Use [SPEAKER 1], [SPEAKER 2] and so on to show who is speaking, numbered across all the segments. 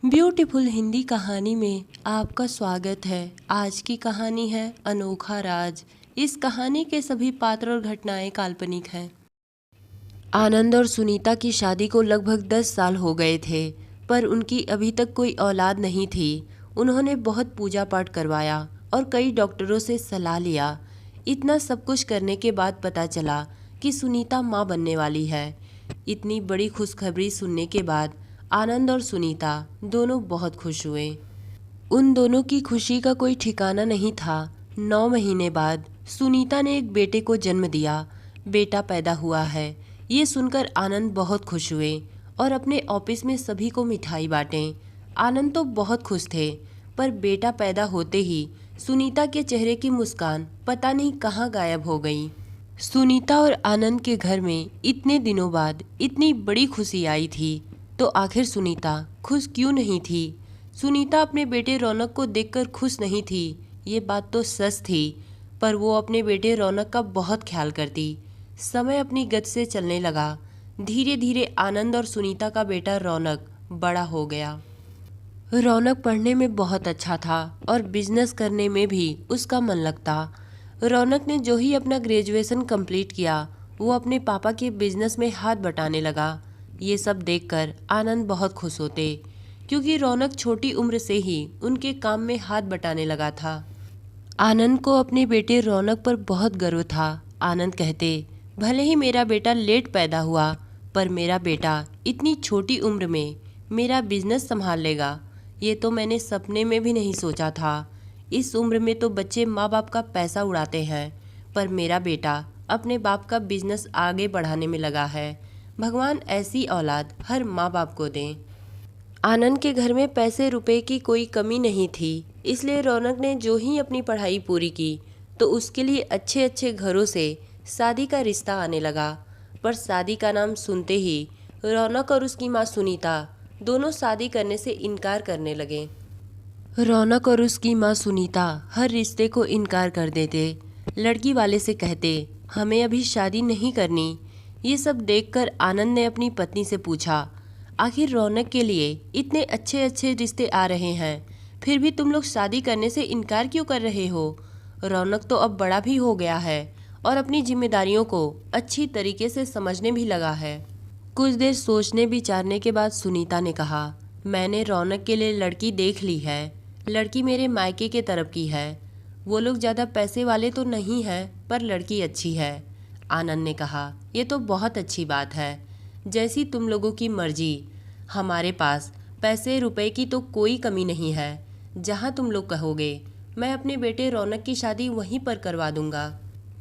[SPEAKER 1] Beautiful Hindi कहानी में आपका स्वागत है। आज की कहानी है अनोखा राज। इस कहानी के सभी पात्र और घटनाएं काल्पनिक हैं। आनंद और सुनीता की शादी को लगभग 10 साल हो गए थे, पर उनकी अभी तक कोई औलाद नहीं थी। उन्होंने बहुत पूजा पाठ करवाया और कई डॉक्टरों से सलाह लिया। इतना सब कुछ करने के बाद पता चला कि सुनीता माँ बनने वाली है। इतनी बड़ी खुशखबरी सुनने के बाद आनंद और सुनीता दोनों बहुत खुश हुए। उन दोनों की खुशी का कोई ठिकाना नहीं था। 9 महीने बाद सुनीता ने एक बेटे को जन्म दिया। बेटा पैदा हुआ है, ये सुनकर आनंद बहुत खुश हुए और अपने ऑफिस में सभी को मिठाई बांटे। आनंद तो बहुत खुश थे, पर बेटा पैदा होते ही सुनीता के चेहरे की मुस्कान पता नहीं कहाँ गायब हो गई। सुनीता और आनंद के घर में इतने दिनों बाद इतनी बड़ी खुशी आई थी, तो आखिर सुनीता खुश क्यों नहीं थी? सुनीता अपने बेटे रौनक को देखकर खुश नहीं थी, ये बात तो सच थी, पर वो अपने बेटे रौनक का बहुत ख्याल करती। समय अपनी गति से चलने लगा। धीरे धीरे आनंद और सुनीता का बेटा रौनक बड़ा हो गया। रौनक पढ़ने में बहुत अच्छा था और बिजनेस करने में भी उसका मन लगता। रौनक ने जो ही अपना ग्रेजुएशन कंप्लीट किया, वो अपने पापा के बिजनेस में हाथ बटाने लगा। ये सब देखकर आनंद बहुत खुश होते, क्योंकि रौनक छोटी उम्र से ही उनके काम में हाथ बटाने लगा था। आनंद को अपने बेटे रौनक पर बहुत गर्व था। आनंद कहते, भले ही मेरा बेटा लेट पैदा हुआ, पर मेरा बेटा इतनी छोटी उम्र में मेरा बिजनेस संभाल लेगा, ये तो मैंने सपने में भी नहीं सोचा था। इस उम्र में तो बच्चे माँ बाप का पैसा उड़ाते हैं, पर मेरा बेटा अपने बाप का बिजनेस आगे बढ़ाने में लगा है। भगवान ऐसी औलाद हर माँ बाप को दें। आनंद के घर में पैसे रुपए की कोई कमी नहीं थी, इसलिए रौनक ने जो ही अपनी पढ़ाई पूरी की, तो उसके लिए अच्छे अच्छे घरों से शादी का रिश्ता आने लगा। पर शादी का नाम सुनते ही रौनक और उसकी माँ सुनीता दोनों शादी करने से इनकार करने लगे। रौनक और उसकी माँ सुनीता हर रिश्ते को इनकार कर देते। लड़की वाले से कहते, हमें अभी शादी नहीं करनी। ये सब देखकर आनंद ने अपनी पत्नी से पूछा, आखिर रौनक के लिए इतने अच्छे अच्छे रिश्ते आ रहे हैं, फिर भी तुम लोग शादी करने से इनकार क्यों कर रहे हो? रौनक तो अब बड़ा भी हो गया है और अपनी जिम्मेदारियों को अच्छी तरीके से समझने भी लगा है। कुछ देर सोचने विचारने के बाद सुनीता ने कहा, मैंने रौनक के लिए लड़की देख ली है। लड़की मेरे मायके के तरफ की है। वो लोग ज़्यादा पैसे वाले तो नहीं हैं, पर लड़की अच्छी है। आनंद ने कहा, ये तो बहुत अच्छी बात है, जैसी तुम लोगों की मर्जी। हमारे पास पैसे रुपए की तो कोई कमी नहीं है। जहाँ तुम लोग कहोगे, मैं अपने बेटे रौनक की शादी वहीं पर करवा दूंगा।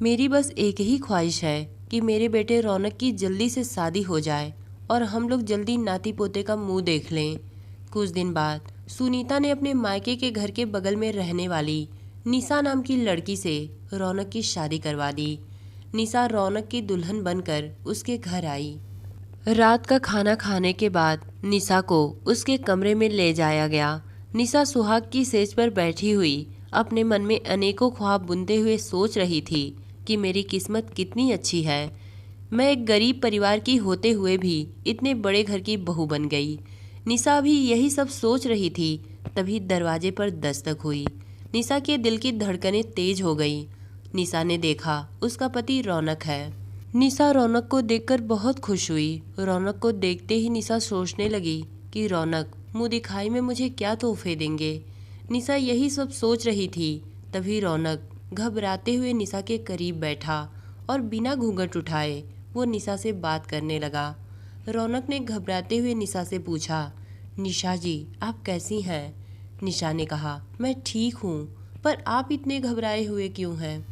[SPEAKER 1] मेरी बस एक ही ख्वाहिश है कि मेरे बेटे रौनक की जल्दी से शादी हो जाए और हम लोग जल्दी नाती पोते का मुंह देख लें। कुछ दिन बाद सुनीता ने अपने मायके के घर के बगल में रहने वाली निशा नाम की लड़की से रौनक की शादी करवा दी। निशा रौनक की दुल्हन बनकर उसके घर आई। रात का खाना खाने के बाद निशा को उसके कमरे में ले जाया गया। निशा सुहाग की सेज पर बैठी हुई अपने मन में अनेकों ख्वाब बुनते हुए सोच रही थी कि मेरी किस्मत कितनी अच्छी है। मैं एक गरीब परिवार की होते हुए भी इतने बड़े घर की बहू बन गई। निशा भी यही सब सोच रही थी, तभी दरवाजे पर दस्तक हुई। निशा के दिल की धड़कनें तेज हो गई। निशा ने देखा उसका पति रौनक है। निशा रौनक को देखकर बहुत खुश हुई। रौनक को देखते ही निशा सोचने लगी कि रौनक मुँह दिखाई में मुझे क्या तोहफे देंगे। निशा यही सब सोच रही थी, तभी रौनक घबराते हुए निशा के करीब बैठा और बिना घूंघट उठाए वो निशा से बात करने लगा। रौनक ने घबराते हुए निशा से पूछा, निशा जी आप कैसी हैं? निशा ने कहा, मैं ठीक हूँ, पर आप इतने घबराए हुए क्यों हैं?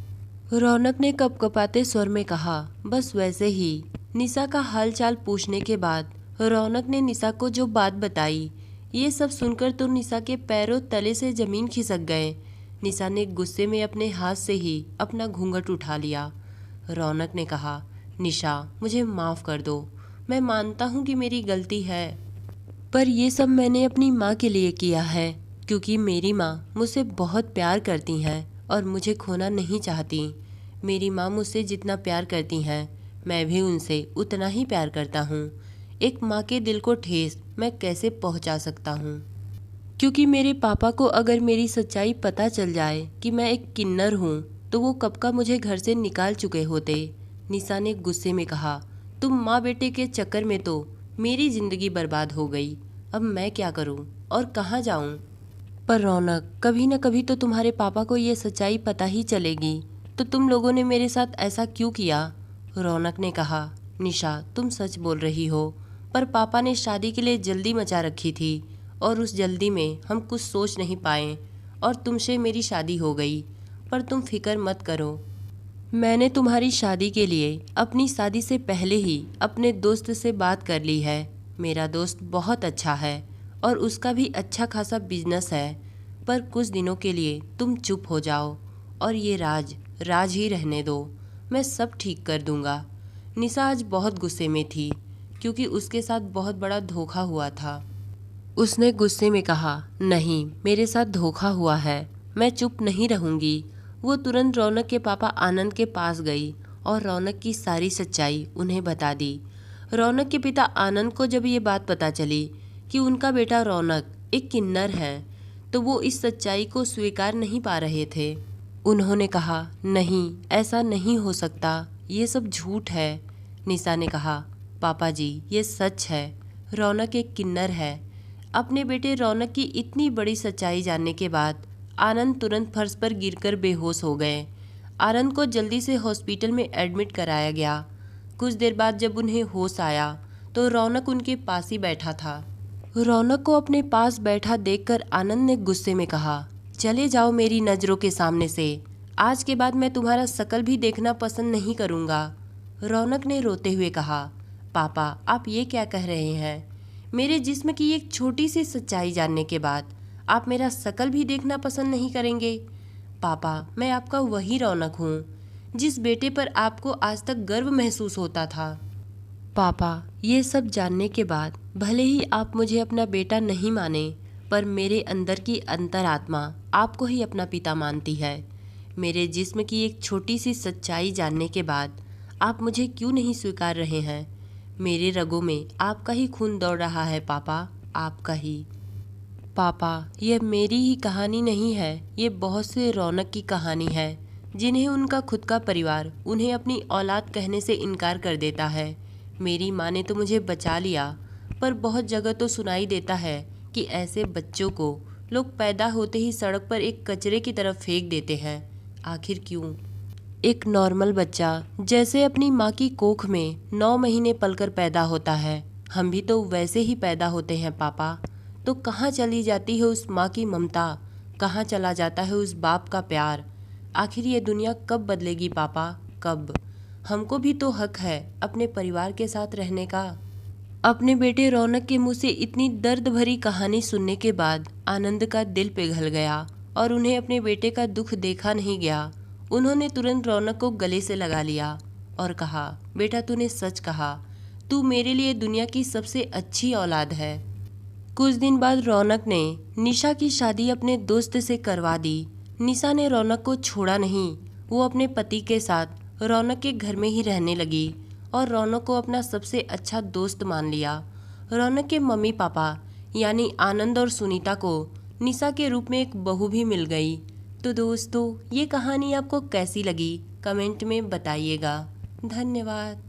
[SPEAKER 1] रौनक ने कपकपाते स्वर में कहा, बस वैसे ही। निशा का हालचाल पूछने के बाद रौनक ने निशा को जो बात बताई, ये सब सुनकर तो निशा के पैरों तले से जमीन खिसक गए। निशा ने गुस्से में अपने हाथ से ही अपना घूंघट उठा लिया। रौनक ने कहा, निशा मुझे माफ़ कर दो, मैं मानता हूँ कि मेरी गलती है, पर ये सब मैंने अपनी माँ के लिए किया है, क्योंकि मेरी माँ मुझसे बहुत प्यार करती हैं और मुझे खोना नहीं चाहती। मेरी माँ मुझसे जितना प्यार करती हैं, मैं भी उनसे उतना ही प्यार करता हूँ। एक माँ के दिल को ठेस मैं कैसे पहुँचा सकता हूँ? क्योंकि मेरे पापा को अगर मेरी सच्चाई पता चल जाए कि मैं एक किन्नर हूँ तो वो कब का मुझे घर से निकाल चुके होते। निशा ने गुस्से में कहा, तुम माँ बेटे के चक्कर में तो मेरी जिंदगी बर्बाद हो गई। अब मैं क्या करूँ और कहाँ जाऊँ? पर रौनक, कभी न कभी तो तुम्हारे पापा को ये सच्चाई पता ही चलेगी, तो तुम लोगों ने मेरे साथ ऐसा क्यों किया? रौनक ने कहा, निशा तुम सच बोल रही हो, पर पापा ने शादी के लिए जल्दी मचा रखी थी और उस जल्दी में हम कुछ सोच नहीं पाए और तुमसे मेरी शादी हो गई। पर तुम फिक्र मत करो, मैंने तुम्हारी शादी के लिए अपनी शादी से पहले ही अपने दोस्त से बात कर ली है। मेरा दोस्त बहुत अच्छा है और उसका भी अच्छा खासा बिजनेस है। पर कुछ दिनों के लिए तुम चुप हो जाओ और ये राज राज ही रहने दो। मैं सब ठीक कर दूंगा। निशा आज बहुत गुस्से में थी क्योंकि उसके साथ बहुत बड़ा धोखा हुआ था। उसने गुस्से में कहा, नहीं, मेरे साथ धोखा हुआ है, मैं चुप नहीं रहूंगी। वो तुरंत रौनक के पापा आनंद के पास गई और रौनक की सारी सच्चाई उन्हें बता दी। रौनक के पिता आनंद को जब ये बात पता चली कि उनका बेटा रौनक एक किन्नर है तो वो इस सच्चाई को स्वीकार नहीं पा रहे थे। उन्होंने कहा, नहीं, ऐसा नहीं हो सकता, ये सब झूठ है। निशा ने कहा, पापा जी, ये सच है, रौनक एक किन्नर है। अपने बेटे रौनक की इतनी बड़ी सच्चाई जानने के बाद आनंद तुरंत फर्श पर गिरकर बेहोश हो गए। आनंद को जल्दी से हॉस्पिटल में एडमिट कराया गया। कुछ देर बाद जब उन्हें होश आया तो रौनक उनके पास ही बैठा था। रौनक को अपने पास बैठा देखकर आनंद ने गुस्से में कहा, चले जाओ मेरी नज़रों के सामने से, आज के बाद मैं तुम्हारा शकल भी देखना पसंद नहीं करूँगा। रौनक ने रोते हुए कहा, पापा आप ये क्या कह रहे हैं? मेरे जिस्म की एक छोटी सी सच्चाई जानने के बाद आप मेरा शकल भी देखना पसंद नहीं करेंगे? पापा, मैं आपका वही रौनक हूँ जिस बेटे पर आपको आज तक गर्व महसूस होता था। पापा, ये सब जानने के बाद भले ही आप मुझे अपना बेटा नहीं माने, पर मेरे अंदर की अंतरात्मा आपको ही अपना पिता मानती है। मेरे जिस्म की एक छोटी सी सच्चाई जानने के बाद आप मुझे क्यों नहीं स्वीकार रहे हैं? मेरे रगों में आपका ही खून दौड़ रहा है पापा, आपका ही। पापा, यह मेरी ही कहानी नहीं है, ये बहुत से रौनक की कहानी है जिन्हें उनका खुद का परिवार उन्हें अपनी औलाद कहने से इनकार कर देता है। मेरी माँ ने तो मुझे बचा लिया, पर बहुत जगह तो सुनाई देता है कि ऐसे बच्चों को लोग पैदा होते ही सड़क पर एक कचरे की तरफ फेंक देते हैं। आखिर क्यों? एक नॉर्मल बच्चा जैसे अपनी माँ की कोख में 9 महीने पलकर पैदा होता है, हम भी तो वैसे ही पैदा होते हैं पापा। तो कहाँ चली जाती है उस माँ की ममता, कहाँ चला जाता है उस बाप का प्यार? आखिर ये दुनिया कब बदलेगी पापा, कब? हमको भी तो हक है अपने परिवार के साथ रहने का। अपने बेटे रौनक के मुंह से इतनी दर्द भरी कहानी सुनने के बाद आनंद का दिल पिघल गया और उन्हें अपने बेटे का दुख देखा नहीं गया। उन्होंने तुरंत रौनक को गले से लगा लिया और कहा, बेटा तूने सच कहा, तू मेरे लिए दुनिया की सबसे अच्छी औलाद है। कुछ दिन बाद रौनक ने निशा की शादी अपने दोस्त से करवा दी। निशा ने रौनक को छोड़ा नहीं, वो अपने पति के साथ रौनक के घर में ही रहने लगी और रौनक को अपना सबसे अच्छा दोस्त मान लिया। रौनक के मम्मी पापा यानी आनंद और सुनीता को निशा के रूप में एक बहू भी मिल गई। तो दोस्तों, ये कहानी आपको कैसी लगी कमेंट में बताइएगा। धन्यवाद।